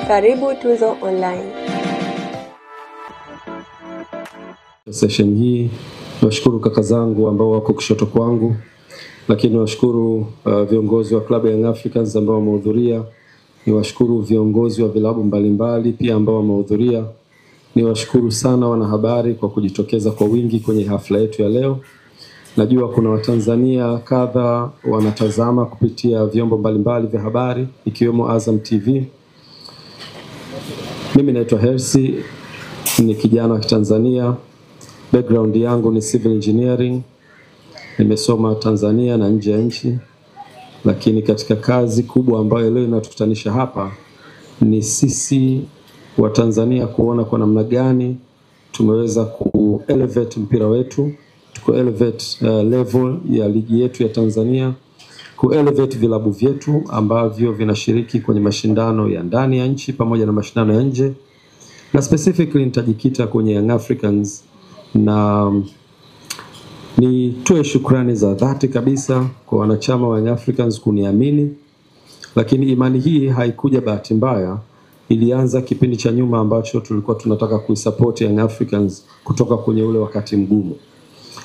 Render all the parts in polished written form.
Karibu Tuzo Online. Session hii nawashukuru kaka zangu ambao wako kushoto kwangu, lakini nawashukuru viongozi wa klabu ya Young Africans ambao wamehudhuria. Niwashukuru viongozi wa vilabu mbalimbali pia ambao wamehudhuria. Niwashukuru sana wanahabari kwa kujitokeza kwa wingi kwenye hafla yetu ya leo. Najua kuna Watanzania kadha wanatazama kupitia vyombo mbalimbali vya habari ikiwemo Azam TV. Mimi naitwa Hersi, ni kijana wa Tanzania. Background yangu ni civil engineering. Nimesoma Tanzania na nje ya nchi. Lakini katika kazi kubwa ambayo leo inatukutanisha hapa ni sisi wa Tanzania kuona kwa namna gani tumeweza ku-elevate mpira wetu, ku-elevate level ya ligi yetu ya Tanzania, ku-elevate vilabu vyetu ambavyo vinashiriki kwenye mashindano ya ndani ya nchi pamoja na mashindano ya nje. Na specifically nitajikita kwenye Young Africans, na nitoe shukrani za dhati kabisa kwa wanachama wa Young Africans kuniamini. Lakini imani hii haikuja bahati mbaya, ilianza kipindi cha nyuma ambacho tulikuwa tunataka kuisupport Young Africans kutoka kwenye ule wakati mgumu.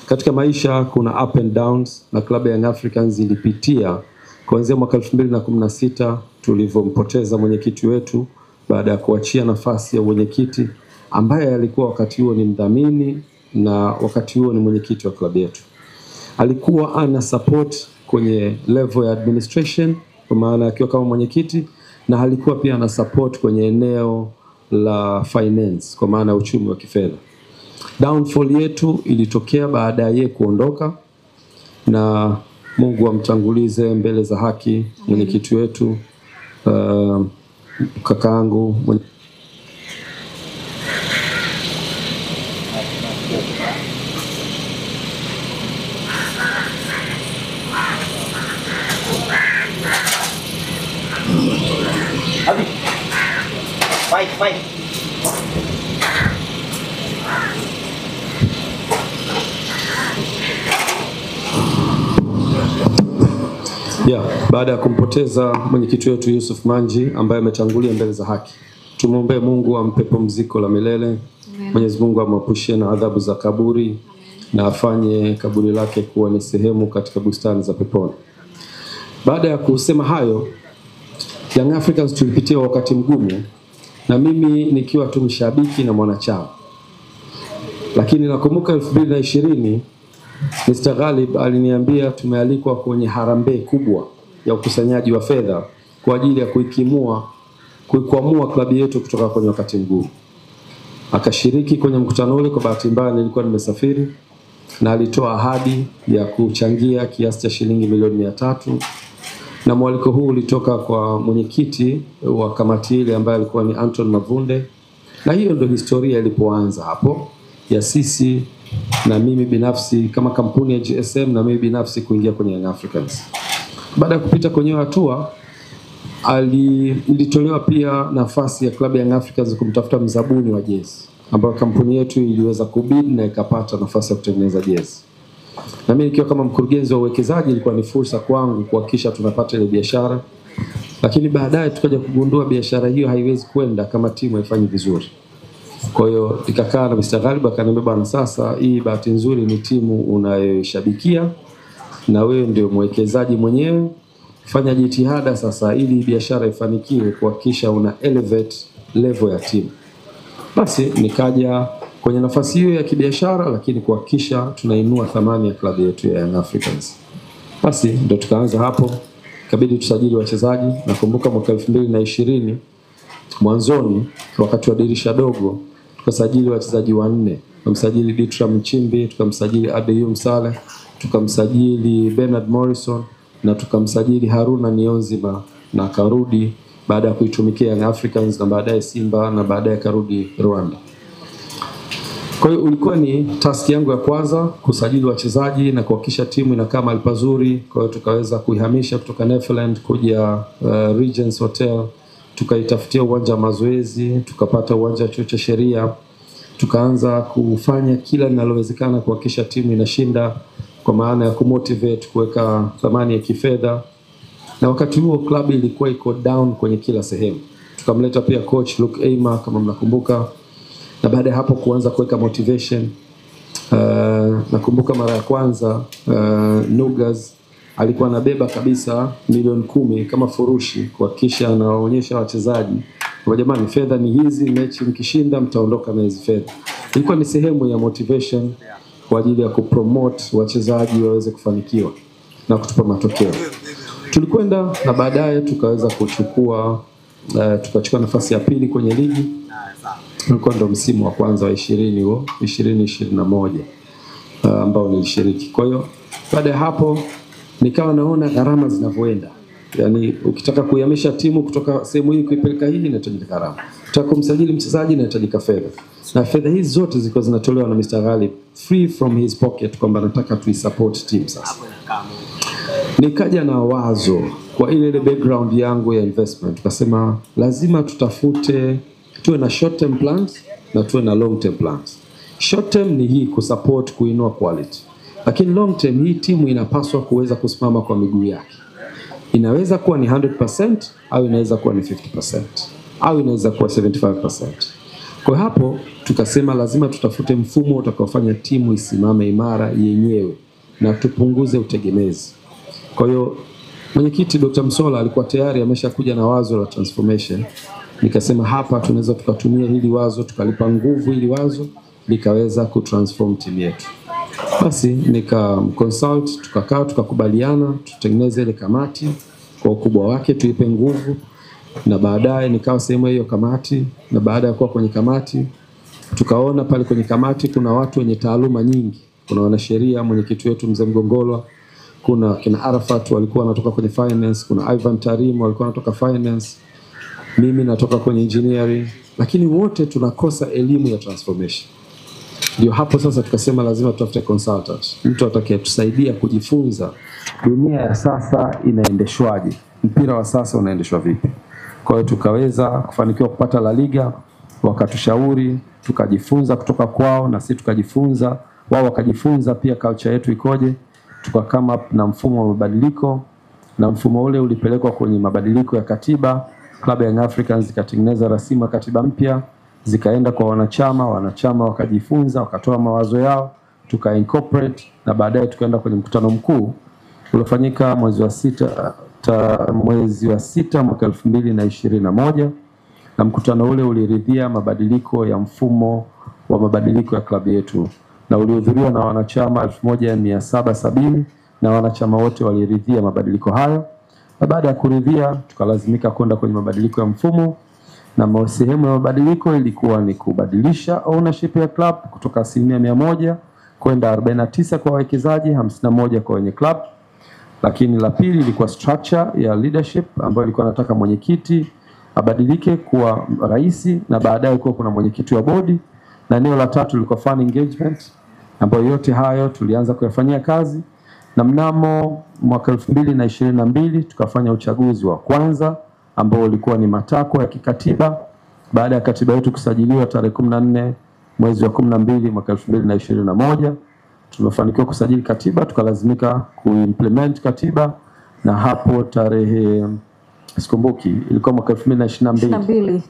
Katika maisha kuna up and downs, na klabu ya Young Africans ilipitia kuanzia mwaka 2016 tulivyompoteza mwenyekiti wetu baada ya kuachia nafasi ya mwenyekiti ambaye alikuwa wakati huo ni mdhamini na wakati huo ni mwenyekiti wa klabu yetu. Alikuwa ana support kwenye level ya administration kwa maana akiwa kama mwenyekiti, na alikuwa pia ana support kwenye eneo la finance kwa maana uchumi wa kifedha. Downfall yetu ilitokea baada ya yeye kuondoka, na Mungu amtangulize mbele za haki mwenyekiti wetu kakaangu Fight. Baada ya kumpoteza mwenyekiti wetu Yusuf Manji ambaye ametangulia mbele za haki, tumuombe Mungu ampe pumziko la milele. Mwenyezi Mungu amwepushe na adhabu za kaburi na afanye kaburi lake kuwa ni sehemu katika bustani za peponi. Baada ya kusema hayo, Young Africans tulipitia wakati mgumu, na mimi nikiwa tu mshabiki na mwanachama. Lakini nakumbuka 2020 Mr. Ghalib aliniambia tumealikwa kwenye harambee kubwa ya ukusanyaji wa fedha kwa ajili ya kuikwamua klabu yetu kutoka kwenye wakati mgumu. Akashiriki kwenye mkutano ule. Kwa bahati mbaya nilikuwa nimesafiri, na alitoa ahadi ya kuchangia kiasi cha shilingi milioni 300, na mwaliko huu ulitoka kwa mwenyekiti wa kamati ile ambaye alikuwa ni Anton Mavunde. Na hiyo ndio historia ilipoanza hapo ya sisi na mimi binafsi kama kampuni ya GSM na mimi binafsi kuingia kwenye Young Africans. Baada ya kupita kwenye hatua, ilitolewa pia nafasi ya klabu ya Young Africans kumtafuta mzabuni wa jezi, ambayo kampuni yetu iliweza kubid na ikapata nafasi ya kutengeneza jezi. Na mimi nikiwa kama mkurugenzi wa uwekezaji ilikuwa ni fursa kwangu kuhakikisha tunapata ile biashara. Lakini baadaye tukaja kugundua biashara hiyo haiwezi kwenda kama timu haifanyi vizuri. Kwa hiyo nikakaa na Mr. Ghalib akaniambia, bwana, sasa hii bahati nzuri ni timu unayoshabikia na wewe ndio mwekezaji mwenyewe, fanya jitihada sasa ili biashara ifanikiwe kuhakikisha una elevate level ya timu. Basi nikaja kwenye nafasi hiyo ya kibiashara, lakini kuhakikisha tunainua thamani ya klabu yetu ya Young Africans. Basi ndio tukaanza hapo, ikabidi tusajili wachezaji. Nakumbuka mwaka 2020 mwanzoni wakati wa dirisha dogo tukasajili wachezaji 4. Tukamsajili Ditra Mchimbi, tukamsajili Adeyu Msale, tukamsajili Bernard Morrison, na tukamsajili Haruna Nionzima, na akarudi baada ya kuitumikia Young Africans na baadaye Simba na baadaye karudi Rwanda. Kwa hiyo ulikuwa ni task yangu ya kwanza kusajili wachezaji na kuhakikisha timu inakaa mahali pazuri. Kwa hiyo tukaweza kuihamisha kutoka Neverland kuja Regents Hotel, tukaitafutia uwanja wa mazoezi, tukapata uwanja wa chuo cha sheria, tukaanza kufanya kila linalowezekana kuhakikisha timu inashinda kwa maana ya kumotivate, kuweka thamani ya kifedha. Na wakati huo klabu ilikuwa iko down kwenye kila sehemu. tukamleta pia coach Luke Aima kama mnakumbuka, na baada ya hapo kuanza kuweka motivation. Nakumbuka mara ya kwanza Nugas alikuwa anabeba kabisa milioni 10 kama furushi kuhakikisha anawaonyesha wachezaji kwa jamani, fedha ni hizi, mechi mkishinda mtaondoka na hizi fedha. Ilikuwa ni sehemu ya motivation kwa ajili ya kupromote wachezaji waweze kufanikiwa na kutupa matokeo. Tulikwenda na baadaye tukaweza tukachukua nafasi ya pili kwenye ligi. Ulikuwa ndo msimu wa kwanza wa 2021 ambao nilishiriki. Kwa hiyo baada ya hapo nikawa naona gharama zinavyoenda. Yaani ukitaka kuihamisha timu kutoka sehemu hii kuipeleka hii inahitajika gharama. Ukitaka kumsajili mchezaji inahitajika fedha. Na fedha hizi zote zilikuwa zinatolewa na Mr. Ghalib free from his pocket kwamba nataka tuisupport team sasa. Nikaja na wazo kwa ile background yangu ya investment. Tukasema lazima tuwe na short term plans na tuwe na long term plans. Short term ni hii kusupport kuinua quality. Lakini long term hii timu inapaswa kuweza kusimama kwa miguu yake. Inaweza kuwa ni 100% au inaweza kuwa ni 50% au inaweza kuwa 75%. Kwa hapo tukasema lazima tutafute mfumo utakaofanya timu isimame imara yenyewe na tupunguze utegemezi. Kwa hiyo mwenyekiti Dr. Msola alikuwa tayari ameshakuja na wazo la transformation. Nikasema hapa tunaweza tukatumia hili wazo, tukalipa nguvu hili wazo likaweza kutransform timu yetu. Basi nikamconsult, tukakaa tukakubaliana tutengeneze ile kamati kwa ukubwa wake, tuipe nguvu, na baadaye nikawa sehemu hiyo kamati. Na baada ya kuwa kwenye kamati tukaona pale kwenye kamati kuna watu wenye taaluma nyingi. Kuna wanasheria, mwenyekiti wetu Mzee Mgongolwa, kuna kina Arafat walikuwa wanatoka kwenye finance, kuna Ivan Tarim walikuwa wanatoka finance, mimi natoka kwenye engineering, lakini wote tunakosa elimu ya transformation. Ndio hapo sasa tukasema lazima tutafute consultant, mtu atakayetusaidia kujifunza dunia ya sasa inaendeshwaje, mpira wa sasa unaendeshwa vipi. Kwa hiyo tukaweza kufanikiwa kupata La Liga, wakatushauri, tukajifunza kutoka kwao na sisi tukajifunza, wao wakajifunza pia culture yetu ikoje. Tukakama na mfumo wa mabadiliko, na mfumo ule ulipelekwa kwenye mabadiliko ya katiba. Club Young Africans ikatengeneza rasimu katiba mpya, zikaenda kwa wanachama wakajifunza, wakatoa mawazo yao, tuka-incorporate, na baadaye tukaenda kwenye mkutano mkuu uliofanyika mwezi wa sita mwaka 2021, na mkutano ule uliridhia mabadiliko ya mfumo wa mabadiliko ya klabu yetu, na ulihudhuriwa na wanachama 1770, na wanachama wote waliridhia mabadiliko hayo. Na baada ya kuridhia tukalazimika kwenda kwenye mabadiliko ya mfumo, na sehemu ya mabadiliko ilikuwa ni kubadilisha ownership ya club kutoka 100% kwenda 49 kwa wawekezaji, 51 kwa wenye club. Lakini la pili ilikuwa structure ya leadership ambayo ilikuwa nataka mwenyekiti abadilike kuwa rais na baadaye kuwa kuna mwenyekiti wa bodi, na eneo la tatu ilikuwa fan engagement ambayo yote hayo tulianza kuyafanyia kazi. Na mnamo mwaka 2022 tukafanya uchaguzi wa kwanza ambao ulikuwa ni matakwa ya kikatiba baada ya katiba yetu kusajiliwa tarehe 14 mwezi wa 12 mwaka 2021. Tumefanikiwa kusajili katiba, tukalazimika kuimplement katiba, na hapo tarehe sikumbuki ilikuwa mwaka 2022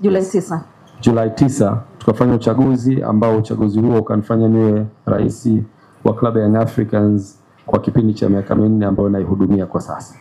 Julai 9 tukafanya uchaguzi ambao uchaguzi huo ukanifanya niwe rais wa Club Young Africans kwa kipindi cha miaka 4 ambayo naihudumia kwa sasa.